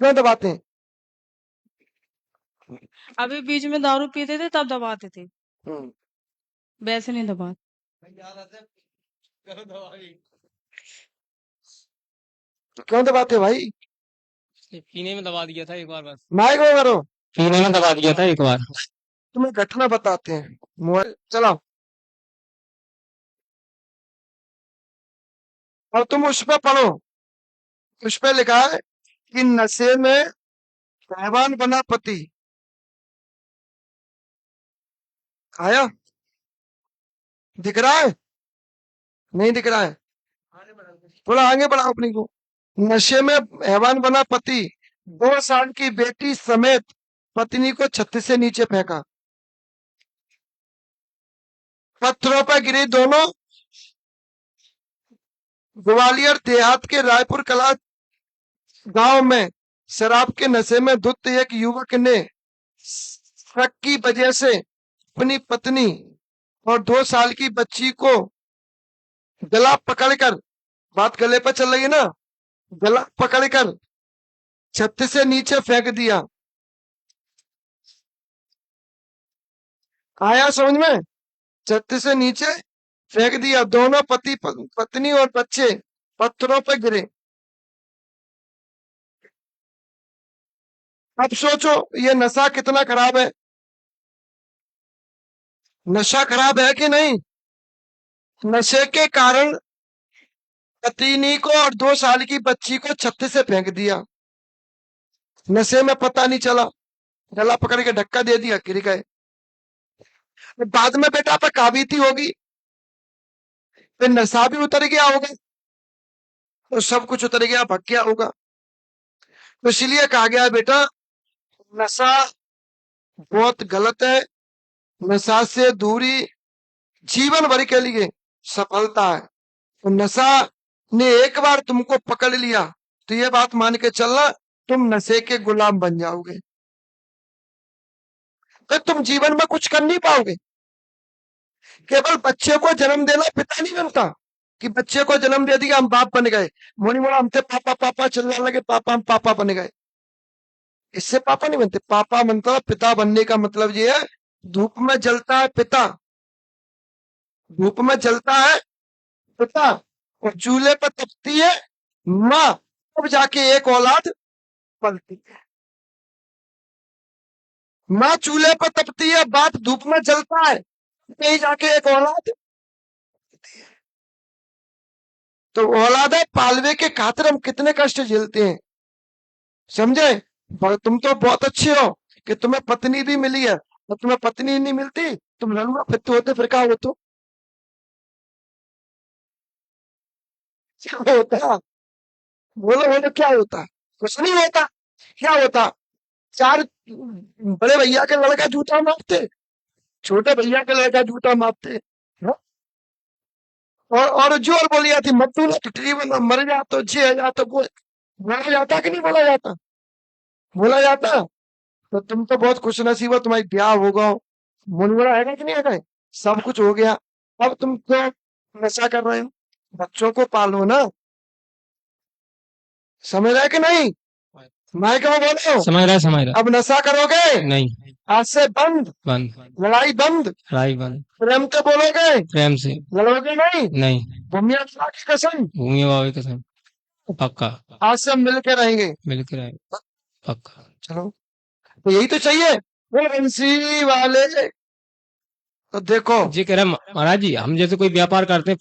क्यों दबाते हैं? अभी बीच में दारू पीते थे तब दबाते थे, हम्म, वैसे नहीं दबाते। तो क्यों दबाते हो भाई? पीने में दबा दिया था एक बार, बस माइक वो करो। पीने में दबा दिया था एक बार। तुम्हें घटना बताते हैं। मोबाइल चलाओ। और तुम उस पे पढ़ो। उस पे लिखा है कि नशे में हैवान बना पति। आया? दिख रहा है? नहीं दिख रहा है? थोड़ा आगे बढ़ाओ अपनी को। नशे में हैवान बना पति, 2 साल की बेटी समेत पत्नी को छत से नीचे फेंका। पत्थरों पर गिरी दोनों। ग्वालियर देहात के रायपुर कला गांव में शराब के नशे में धुत एक युवक ने शक की वजह से अपनी पत्नी और 2 साल की बच्ची को गला पकड़कर, बात गले पर चल रही है ना, गला पकड़कर छत से नीचे फेंक दिया। आया समझ में? छत से नीचे फेंक दिया। दोनों पत्नी और बच्चे पत्थरों पर गिरे। अब सोचो ये नशा कितना खराब है। नशा खराब है कि नहीं? नशे के कारण पत्नी को और 2 साल की बच्ची को छत से फेंक दिया। नशे में पता नहीं चला, गला पकड़ के धक्का दे दिया, गिर गए। बाद में बेटा पे काबीती होगी, फिर नशा भी उतर गया होगा, तो सब कुछ उतर गया, भग गया होगा। तो इसलिए कहा गया बेटा नशा बहुत गलत है। नशा से दूरी जीवन भर के लिए सफलता है। तो नशा ने एक बार तुमको पकड़ लिया तो ये बात मान के चलना, तुम नशे के गुलाम बन जाओगे, तो तुम जीवन में कुछ कर नहीं पाओगे। केवल बच्चे को जन्म देना पिता नहीं बनता कि बच्चे को जन्म दे दिया हम बाप बन गए, मोनी मोड़ा हमसे पापा पापा चिल्लाने लगे, पापा हम पापा बन गए। इससे पापा नहीं बनते। पापा बनता, पिता बनने का मतलब ये है धूप में जलता है पिता, धूप में जलता है पिता, और चूल्हे पर तपती है माँ, तब जाके एक औलाद पलती है। माँ चूल्हे पर तपती है, बाप धूप में जलता है, कहीं जाके एक औलाद। तो औलाद है पालवे के खातिर हम कितने कष्ट झेलते हैं, समझे? पर तुम तो बहुत अच्छे हो कि तुम्हें पत्नी भी मिली है, और तुम्हें पत्नी नहीं मिलती तुम लड़ुआ फिरते होते, फिर क्या होता? क्या होता? बोलो बोलो क्या होता? कुछ नहीं होता। क्या होता? 4 बड़े भैया के लड़का जूता मारते, छोटे भैया के लड़का जूता मारते, हाँ? और जोर बोली जाती मत तू ना टुटरी बना मर जा तो जी जा, तो बोला जाता कि नहीं बोला जाता? बोला जाता। तो तुम तो बहुत खुश नसीब हो, तुम्हारी ब्याह होगा, मुनमुरा हैगा कि नहीं हैगा? सब कुछ हो गया। अब तुम क्यों नशा कर रहे हो? बच्चों को पालो ना, समझ रहे कि नहीं? मैं क्या बोल रहा हूँ? समझ रहा है, समझ रहा अब नशा करोगे नहीं। आज से बंद, बंद। लड़ाई बंद, लड़ाई बंद। प्रेम से बोलोगे, प्रेम से। लड़ोगे नहीं। नहीं। भूमिया की कसम, भूमि बाबा की कसम। पक्का। आज से हम मिलके रहेंगे। मिलकर आए। पक्का। चलो, तो यही तो चाहिए। वो बंसी वाले, तो देखो जी कह रहे महाराज जी, हम जैसे कोई व्यापार करते हैं